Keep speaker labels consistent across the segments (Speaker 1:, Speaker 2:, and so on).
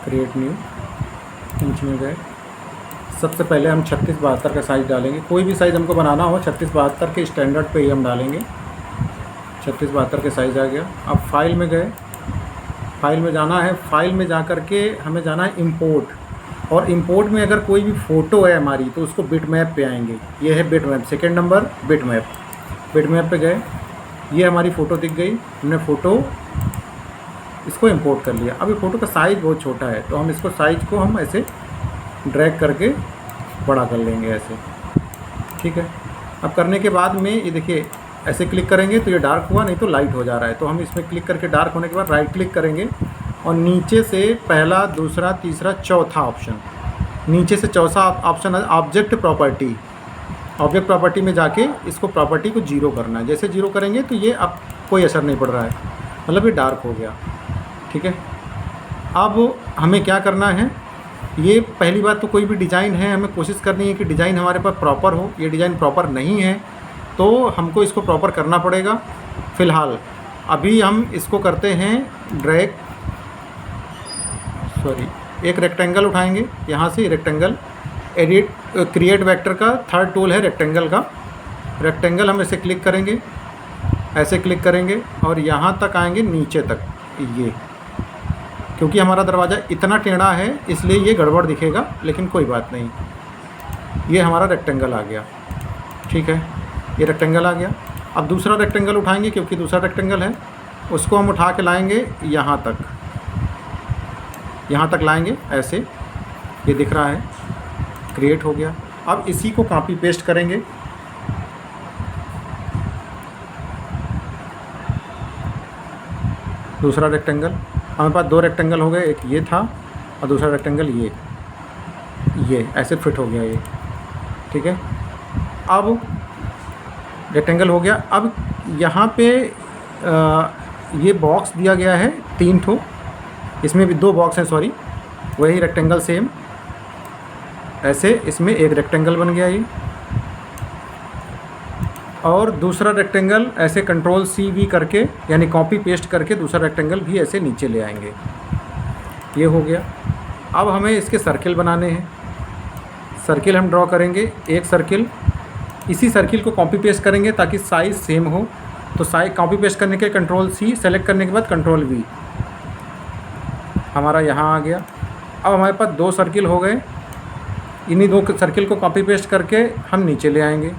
Speaker 1: Create new, inch में गए। सबसे पहले हम 36-72 का साइज़ डालेंगे। कोई भी साइज़ हमको बनाना हो 36-72 के स्टैंडर्ड पे ही हम डालेंगे। 36-72 के साइज़ आ गया। अब फाइल में गए, फाइल में जाना है। फाइल में जा कर के हमें जाना है इंपोर्ट, और इंपोर्ट में अगर कोई भी फ़ोटो है हमारी तो उसको बिटमैप पे आएंगे। ये है bitmap, second number bitmap. Bitmap पे गए, ये हमारी फ़ोटो दिख गई। हमने फ़ोटो इसको इंपोर्ट कर लिया। अब ये फ़ोटो का साइज़ बहुत छोटा है तो हम इसको साइज़ को हम ऐसे ड्रैग करके बड़ा कर लेंगे ऐसे, ठीक है। अब करने के बाद में ये देखिए ऐसे क्लिक करेंगे तो ये डार्क हुआ, नहीं तो लाइट हो जा रहा है। तो हम इसमें क्लिक करके डार्क होने के बाद राइट क्लिक करेंगे और नीचे से पहला, दूसरा, तीसरा, चौथा ऑप्शन, नीचे से चौथा ऑप्शन है ऑब्जेक्ट प्रॉपर्टी। ऑब्जेक्ट प्रॉपर्टी में जाके इसको प्रॉपर्टी को 0 करना है। जैसे 0 करेंगे तो ये अब कोई असर नहीं पड़ रहा है, मतलब ये डार्क हो गया, ठीक है। अब हमें क्या करना है, ये पहली बात तो कोई भी डिज़ाइन है हमें कोशिश करनी है कि डिज़ाइन हमारे पास प्रॉपर हो। ये डिज़ाइन प्रॉपर नहीं है तो हमको इसको प्रॉपर करना पड़ेगा। फ़िलहाल अभी हम इसको करते हैं ड्रैग, एक रेक्टेंगल उठाएंगे यहाँ से, रेक्टेंगल एडिट क्रिएट वेक्टर का थर्ड टूल है रेक्टेंगल का। रेक्टेंगल हम ऐसे क्लिक करेंगे, ऐसे क्लिक करेंगे और यहाँ तक आएंगे नीचे तक। ये क्योंकि हमारा दरवाज़ा इतना टेढ़ा है इसलिए ये गड़बड़ दिखेगा, लेकिन कोई बात नहीं। ये हमारा रेक्टेंगल आ गया, ठीक है। ये रेक्टेंगल आ गया। अब दूसरा रेक्टेंगल उठाएंगे क्योंकि दूसरा रेक्टेंगल है, उसको हम उठा के लाएंगे यहाँ तक, यहाँ तक लाएंगे ऐसे। ये दिख रहा है, क्रिएट हो गया। अब इसी को कॉपी पेस्ट करेंगे, दूसरा रेक्टेंगल। हमारे पास 2 रेक्टेंगल हो गए, एक ये था और दूसरा रेक्टेंगल ये ऐसे फिट हो गया ये, ठीक है। अब रेक्टेंगल हो गया। अब यहाँ पे ये बॉक्स दिया गया है 3 ठो, इसमें भी 2 बॉक्स हैं, सॉरी, वही रेक्टेंगल सेम ऐसे, इसमें एक रेक्टेंगल बन गया ये। और दूसरा रेक्टेंगल ऐसे कंट्रोल CV करके यानी कॉपी पेस्ट करके दूसरा रेक्टेंगल भी ऐसे नीचे ले आएंगे। ये हो गया। अब हमें इसके सर्किल बनाने हैं। सर्किल हम ड्रॉ करेंगे, एक सर्किल, इसी सर्किल को कॉपी पेस्ट करेंगे ताकि साइज़ सेम हो। तो साइज कॉपी पेस्ट करने के कंट्रोल C, सेलेक्ट करने के बाद कंट्रोल V, हमारा यहाँ आ गया। अब हमारे पास 2 सर्किल हो गए, इन्हीं 2 सर्किल को कॉपी पेस्ट करके हम नीचे ले आएंगे।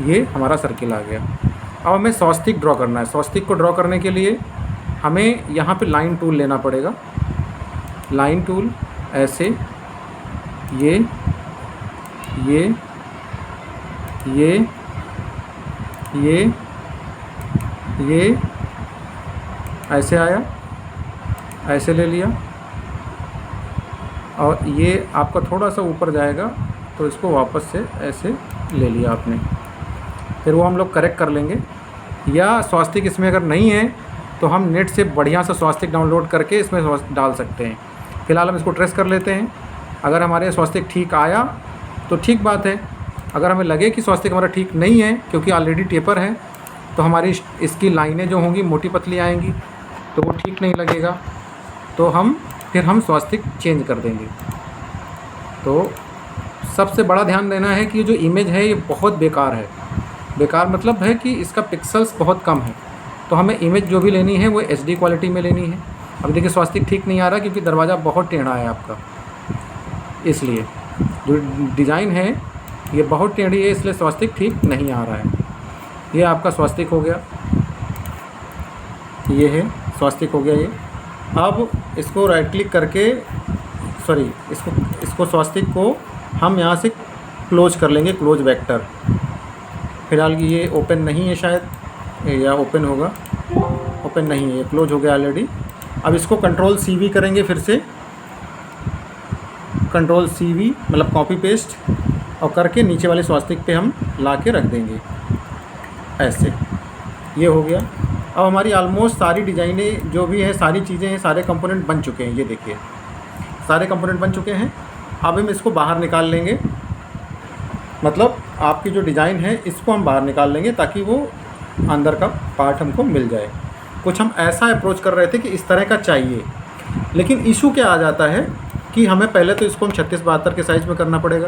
Speaker 1: ये हमारा सर्किल आ गया। अब हमें स्वस्तिक ड्रॉ करना है। स्वस्तिक को ड्रॉ करने के लिए हमें यहाँ पे लाइन टूल लेना पड़ेगा। लाइन टूल ऐसे, ये ऐसे आया, ऐसे ले लिया। और ये आपका थोड़ा सा ऊपर जाएगा तो इसको वापस से ऐसे ले लिया आपने, फिर वो हम लोग करेक्ट कर लेंगे। या स्वास्तिक इसमें अगर नहीं है तो हम नेट से बढ़िया सा स्वास्तिक डाउनलोड करके इसमें डाल सकते हैं। फ़िलहाल हम इसको ट्रेस कर लेते हैं। अगर हमारे स्वास्तिक ठीक आया तो ठीक बात है, अगर हमें लगे कि स्वास्तिक हमारा ठीक नहीं है क्योंकि ऑलरेडी टेपर है तो हमारी इसकी लाइनें जो होंगी मोटी पतली आएंगी तो वो ठीक नहीं लगेगा, तो फिर हम स्वास्तिक चेंज कर देंगे। तो सबसे बड़ा ध्यान देना है कि जो इमेज है ये बहुत बेकार है। बेकार मतलब है कि इसका पिक्सल्स बहुत कम है, तो हमें इमेज जो भी लेनी है वो HD क्वालिटी में लेनी है। अब देखिए स्वास्तिक ठीक नहीं आ रहा क्योंकि दरवाज़ा बहुत टेढ़ा है आपका, इसलिए जो डिज़ाइन है ये बहुत टेढ़ी है, इसलिए स्वास्तिक ठीक नहीं आ रहा है। ये आपका स्वास्तिक हो गया, ये है स्वास्तिक हो गया ये। अब इसको राइट क्लिक करके इसको स्वास्तिक को हम यहाँ से क्लोज कर लेंगे, क्लोज वेक्टर। फ़िलहाल ये ओपन नहीं है शायद, या ओपन होगा, ओपन नहीं है, ये क्लोज हो गया ऑलरेडी। अब इसको कंट्रोल CV करेंगे, फिर से कंट्रोल CV मतलब कॉपी पेस्ट, और करके नीचे वाले स्वास्तिक पे हम ला के रख देंगे ऐसे। ये हो गया। अब हमारी ऑलमोस्ट सारी डिज़ाइनें जो भी हैं, सारी चीज़ें हैं, सारे कंपोनेंट बन चुके हैं। ये देखिए सारे कंपोनेंट बन चुके हैं। अब हम इसको बाहर निकाल लेंगे, मतलब आपकी जो डिज़ाइन है इसको हम बाहर निकाल लेंगे ताकि वो अंदर का पार्ट हमको मिल जाए। कुछ हम ऐसा अप्रोच कर रहे थे कि इस तरह का चाहिए, लेकिन इशू क्या आ जाता है कि हमें पहले तो इसको हम 36-72 के साइज़ में करना पड़ेगा,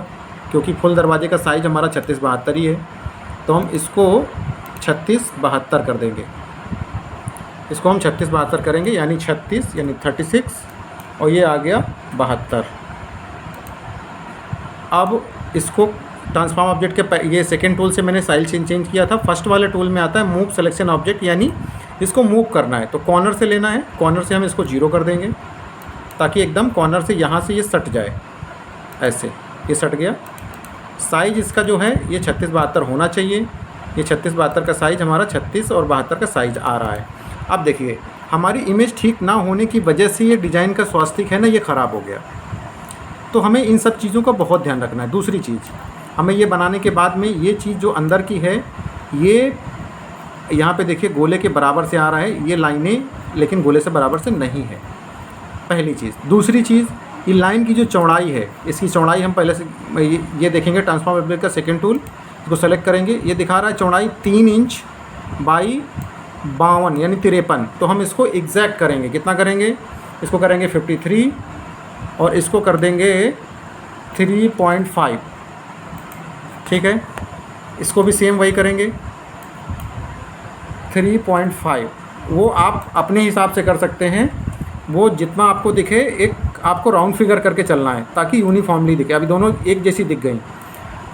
Speaker 1: क्योंकि फुल दरवाजे का साइज़ हमारा 36-72 ही है। तो हम इसको 36-72 कर देंगे, इसको हम 36-72 करेंगे, यानी 36 यानी 36 और ये आ गया 72। अब इसको ट्रांसफॉर्म ऑब्जेक्ट के ये सेकेंड टूल से मैंने साइज चेंज किया था। फर्स्ट वाले टूल में आता है मूव सिलेक्शन ऑब्जेक्ट, यानी इसको मूव करना है तो कॉर्नर से लेना है, कॉर्नर से हम इसको 0 कर देंगे ताकि एकदम कॉर्नर से यहाँ से ये सट जाए, ऐसे ये सट गया। साइज़ इसका जो है ये 36-72 होना चाहिए। ये 36-72 का साइज़ हमारा 36 और 72 का साइज़ आ रहा है। अब देखिए हमारी इमेज ठीक ना होने की वजह से ये डिज़ाइन का स्वास्तिक है ना, ये ख़राब हो गया। तो हमें इन सब चीज़ों का बहुत ध्यान रखना है। दूसरी चीज़, हमें ये बनाने के बाद में ये चीज़ जो अंदर की है, ये यहाँ पे देखिए गोले के बराबर से आ रहा है, ये लाइनें लेकिन गोले से बराबर से नहीं है, पहली चीज़। दूसरी चीज़, ये लाइन की जो चौड़ाई है, इसकी चौड़ाई हम पहले से ये देखेंगे ट्रांसफॉर्म ऑब्जेक्ट का सेकेंड टूल, इसको सेलेक्ट करेंगे। ये दिखा रहा है चौड़ाई 3 इंच बाई 52 यानी 53। तो हम इसको एग्जैक्ट करेंगे, कितना करेंगे, इसको करेंगे 53 और इसको कर देंगे 3.5, ठीक है। इसको भी सेम वही करेंगे 3.5। वो आप अपने हिसाब से कर सकते हैं, वो जितना आपको दिखे, एक आपको राउंड फिगर करके चलना है ताकि यूनिफॉर्मली दिखे। अभी दोनों एक जैसी दिख गई।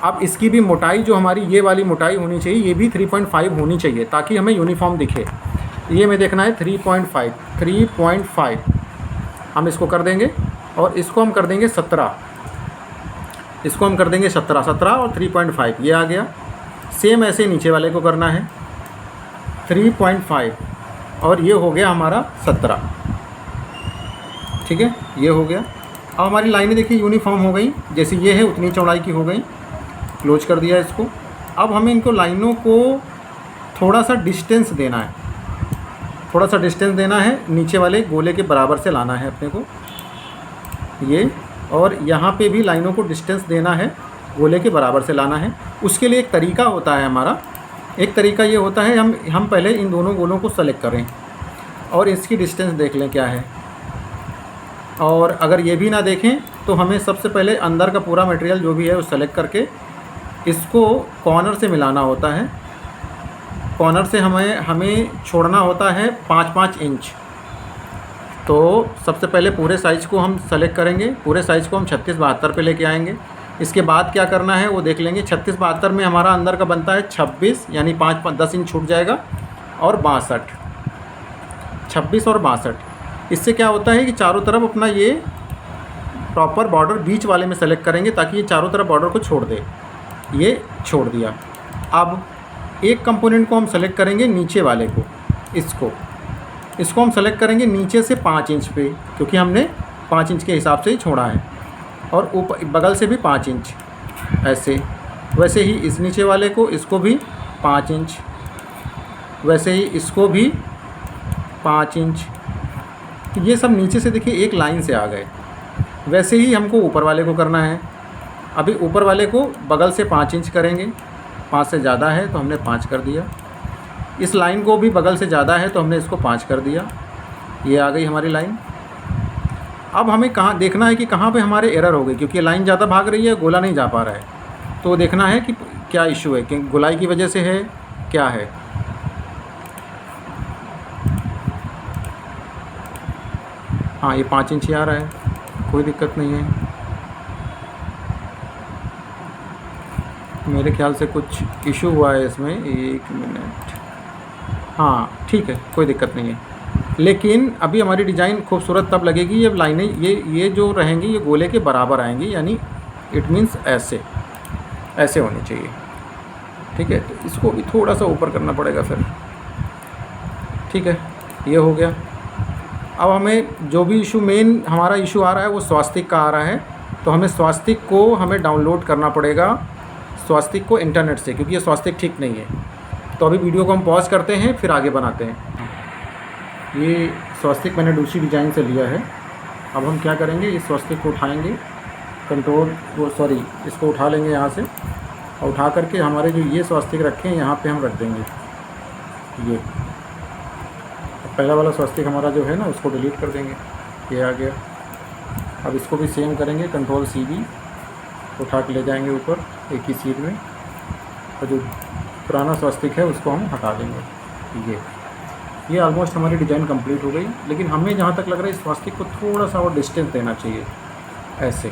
Speaker 1: अब इसकी भी मोटाई जो हमारी ये वाली मोटाई होनी चाहिए, ये भी 3.5 होनी चाहिए ताकि हमें यूनिफॉर्म दिखे। ये हमें देखना है 3.5 हम इसको कर देंगे और इसको हम कर देंगे 17, इसको हम कर देंगे 17 और 3.5 ये आ गया। सेम ऐसे नीचे वाले को करना है 3.5 और ये हो गया हमारा 17, ठीक है, ये हो गया। अब हमारी लाइनें देखिए यूनिफॉर्म हो गई, जैसे ये है उतनी चौड़ाई की हो गई। क्लोज कर दिया इसको। अब हमें इनको लाइनों को थोड़ा सा डिस्टेंस देना है, थोड़ा सा डिस्टेंस देना है, नीचे वाले गोले के बराबर से लाना है अपने को ये, और यहाँ पे भी लाइनों को डिस्टेंस देना है, गोले के बराबर से लाना है। उसके लिए एक तरीका होता है हमारा, एक तरीका ये होता है हम पहले इन दोनों गोलों को सेलेक्ट करें और इसकी डिस्टेंस देख लें क्या है। और अगर ये भी ना देखें तो हमें सबसे पहले अंदर का पूरा मटेरियल जो भी है वो सेलेक्ट करके इसको कॉर्नर से मिलाना होता है। कॉर्नर से हमें छोड़ना होता है 5-5 इंच। तो सबसे पहले पूरे साइज़ को हम सेलेक्ट करेंगे, पूरे साइज़ को हम 36-72 पे लेके आएंगे। इसके बाद क्या करना है वो देख लेंगे। 36-72 में हमारा अंदर का बनता है 26 यानी 5-10 इंच छूट जाएगा, और 62, 26 और 62। इससे क्या होता है कि चारों तरफ अपना ये प्रॉपर बॉर्डर बीच वाले में सेलेक्ट करेंगे ताकि ये चारों तरफ बॉर्डर को छोड़ दे। ये छोड़ दिया। अब एक कंपोनेंट को हम सेलेक्ट करेंगे नीचे वाले को, इसको हम सेलेक्ट करेंगे नीचे से 5 इंच पे, क्योंकि हमने 5 इंच के हिसाब से ही छोड़ा है, और ऊपर बगल से भी 5 इंच ऐसे। वैसे ही इस नीचे वाले को, इसको भी 5 इंच, वैसे ही इसको भी 5 इंच। ये सब नीचे से देखिए एक लाइन से आ गए। वैसे ही हमको ऊपर वाले को करना है। अभी ऊपर वाले को बगल से 5 इंच करेंगे, 5 से ज़्यादा है तो हमने 5 कर दिया। इस लाइन को भी बगल से ज़्यादा है तो हमने इसको 5 कर दिया। ये आ गई हमारी लाइन। अब हमें कहाँ देखना है कि कहाँ पे हमारे एरर हो गई, क्योंकि लाइन ज़्यादा भाग रही है, गोला नहीं जा पा रहा है। तो देखना है कि क्या इशू है, कि गोलाई की वजह से है, क्या है। हाँ, ये 5 इंच ही आ रहा है, कोई दिक्कत नहीं है। मेरे ख्याल से कुछ इशू हुआ है इसमें, 1 मिनट। हाँ ठीक है, कोई दिक्कत नहीं है। लेकिन अभी हमारी डिज़ाइन खूबसूरत तब लगेगी जब लाइनें ये जो रहेंगी ये गोले के बराबर आएंगी, यानी इट मीन्स ऐसे होनी चाहिए। ठीक है, तो इसको भी थोड़ा सा ऊपर करना पड़ेगा फिर। ठीक है, ये हो गया। अब हमें जो भी इशू मेन हमारा इशू आ रहा है वो स्वास्तिक का आ रहा है, तो हमें स्वास्तिक को हमें डाउनलोड करना पड़ेगा, स्वास्तिक को इंटरनेट से, क्योंकि ये स्वास्तिक ठीक नहीं है। तो अभी वीडियो को हम पॉज करते हैं, फिर आगे बनाते हैं। ये स्वास्तिक मैंने दूसरी डिज़ाइन से लिया है। अब हम क्या करेंगे, इस स्वास्तिक को उठाएंगे, इसको उठा लेंगे यहाँ से, और उठा करके हमारे जो ये स्वास्तिक रखे हैं यहाँ पे हम रख देंगे। ये पहला वाला स्वास्तिक हमारा जो है ना उसको डिलीट कर देंगे, ये आ गया। अब इसको भी सेम करेंगे, कंट्रोल CV उठा के ले जाएंगे ऊपर एक ही सीट में, और जो पुराना स्वास्तिक है उसको हम हटा देंगे। ये ऑलमोस्ट हमारी डिज़ाइन कंप्लीट हो गई, लेकिन हमें जहाँ तक लग रहा है इस स्वास्तिक को थोड़ा सा और डिस्टेंस देना चाहिए, ऐसे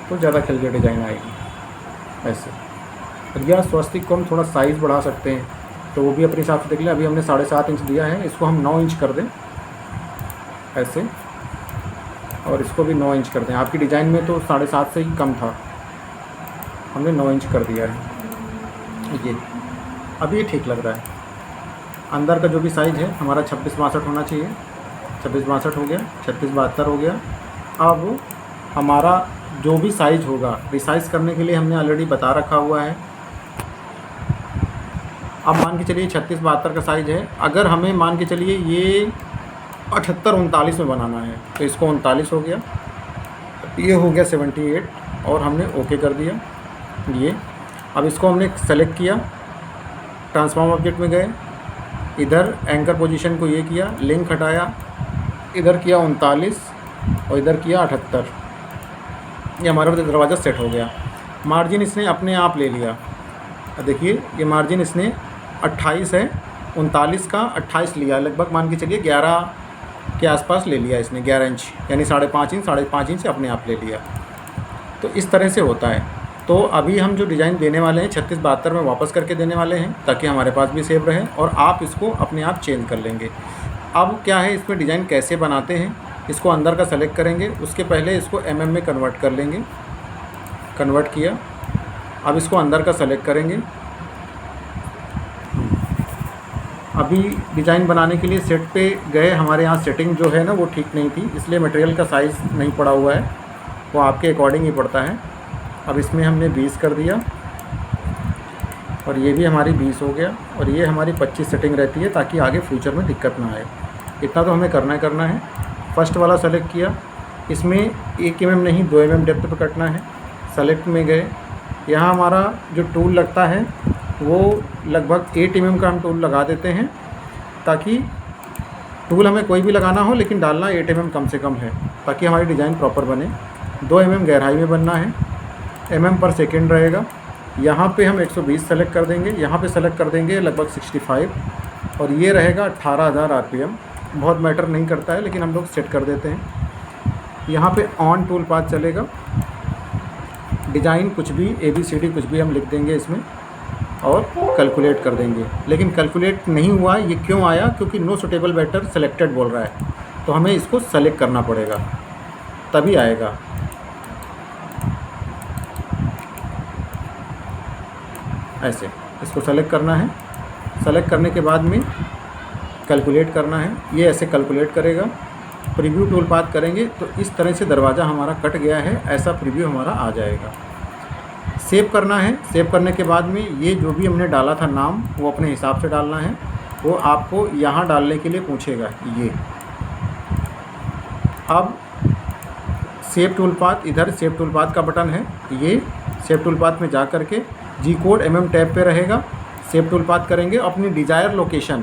Speaker 1: तो ज़्यादा खिल के डिज़ाइन आएगी ऐसे। और यह स्वास्तिक को हम थोड़ा साइज़ बढ़ा सकते हैं, तो वो भी अपने हिसाब से देख लें। अभी हमने 7.5 इंच दिया है, इसको हम 9 इंच कर दें ऐसे, और इसको भी 9 इंच कर दें। आपकी डिज़ाइन में तो 7.5 से ही कम था, हमने 9 इंच कर दिया है ये। अब ये ठीक लग रहा है। अंदर का जो भी साइज़ है हमारा 26-62 होना चाहिए, 26-62 हो गया, 36-72 हो गया। अब हमारा जो भी साइज़ होगा रिसाइज़ करने के लिए हमने ऑलरेडी बता रखा हुआ है। अब मान के चलिए 36-72 का साइज़ है, अगर हमें मान के चलिए ये 78-39 में बनाना है तो इसको 39 हो गया, ये हो गया 78 और हमने ओके कर दिया ये। अब इसको हमने सेलेक्ट किया, ट्रांसफॉर्म ऑब्जेक्ट में गए, इधर एंकर पोजीशन को ये किया, लिंक हटाया, इधर किया 39 और इधर किया 78, ये हमारा दरवाज़ा सेट हो गया। मार्जिन इसने अपने आप ले लिया, देखिए ये मार्जिन इसने 28 है, 39 का 28 लिया, लगभग मान के चलिए 11 के आसपास ले लिया इसने, 11 इंच यानी 5.5 इंच अपने आप ले लिया। तो इस तरह से होता है। तो अभी हम जो डिज़ाइन देने वाले हैं 36-72 में वापस करके देने वाले हैं, ताकि हमारे पास भी सेव रहे और आप इसको अपने आप चेंज कर लेंगे। अब क्या है, इसमें डिज़ाइन कैसे बनाते हैं, इसको अंदर का सेलेक्ट करेंगे, उसके पहले इसको mm में कन्वर्ट कर लेंगे, कन्वर्ट किया। अब इसको अंदर का सेलेक्ट करेंगे। अभी डिज़ाइन बनाने के लिए सेट पे गए, हमारे यहाँ सेटिंग जो है ना वो ठीक नहीं थी, इसलिए मटेरियल का साइज़ नहीं पड़ा हुआ है, वो आपके अकॉर्डिंग ही पड़ता है। अब इसमें हमने 20 कर दिया और ये भी हमारी 20 हो गया, और ये हमारी 25 सेटिंग रहती है ताकि आगे फ्यूचर में दिक्कत ना आए। इतना तो हमें करना है। फर्स्ट वाला सेलेक्ट किया, इसमें 1 mm नहीं 2 mm डेप्थ पर कटना है। सेलेक्ट में गए, यहाँ हमारा जो टूल लगता है वो लगभग 8 mm का हम टूल लगा देते हैं, ताकि टूल हमें कोई भी लगाना हो लेकिन डालना 8 mm कम से कम है, ताकि हमारी डिज़ाइन प्रॉपर बने। 2 mm गहराई में बनना है, mm पर सेकेंड रहेगा। यहाँ पे हम 120 सेलेक्ट कर देंगे, यहाँ पे सेलेक्ट कर देंगे लगभग 65, और ये रहेगा 18,000 RPM। बहुत मैटर नहीं करता है लेकिन हम लोग सेट कर देते हैं। यहाँ पे ऑन टूल पाथ चलेगा, डिज़ाइन कुछ भी ABCD कुछ भी हम लिख देंगे इसमें और कैलकुलेट कर देंगे। लेकिन कैलकुलेट नहीं हुआ, ये क्यों आया, क्योंकि नो सुटेबल बैटर सेलेक्टेड बोल रहा है, तो हमें इसको सेलेक्ट करना पड़ेगा तभी आएगा। ऐसे इसको सेलेक्ट करना है, सेलेक्ट करने के बाद में कैलकुलेट करना है, ये ऐसे कैलकुलेट करेगा। प्रीव्यू टूल पाथ करेंगे तो इस तरह से दरवाज़ा हमारा कट गया है, ऐसा प्रीव्यू हमारा आ जाएगा। सेव करना है, सेव करने के बाद में ये जो भी हमने डाला था नाम वो अपने हिसाब से डालना है, वो आपको यहाँ डालने के लिए पूछेगा ये। अब सेव टूल पाथ, इधर सेव टूल पाथ का बटन है, ये सेव टूल पाथ में जा कर के G कोड mm टैब पे रहेगा, सेव टूल पाथ करेंगे। अपनी डिज़ायर लोकेशन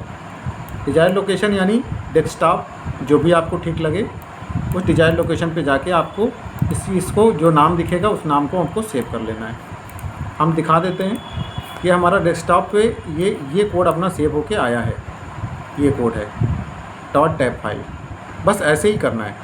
Speaker 1: यानी डेस्कटॉप जो भी आपको ठीक लगे उस डिज़ायर लोकेशन पे जाके आपको इसको जो नाम दिखेगा उस नाम को हमको सेव कर लेना है। हम दिखा देते हैं, ये हमारा डेस्कटॉप पे ये कोड अपना सेव होके आया है, ये कोड है .tab फाइल। बस ऐसे ही करना है।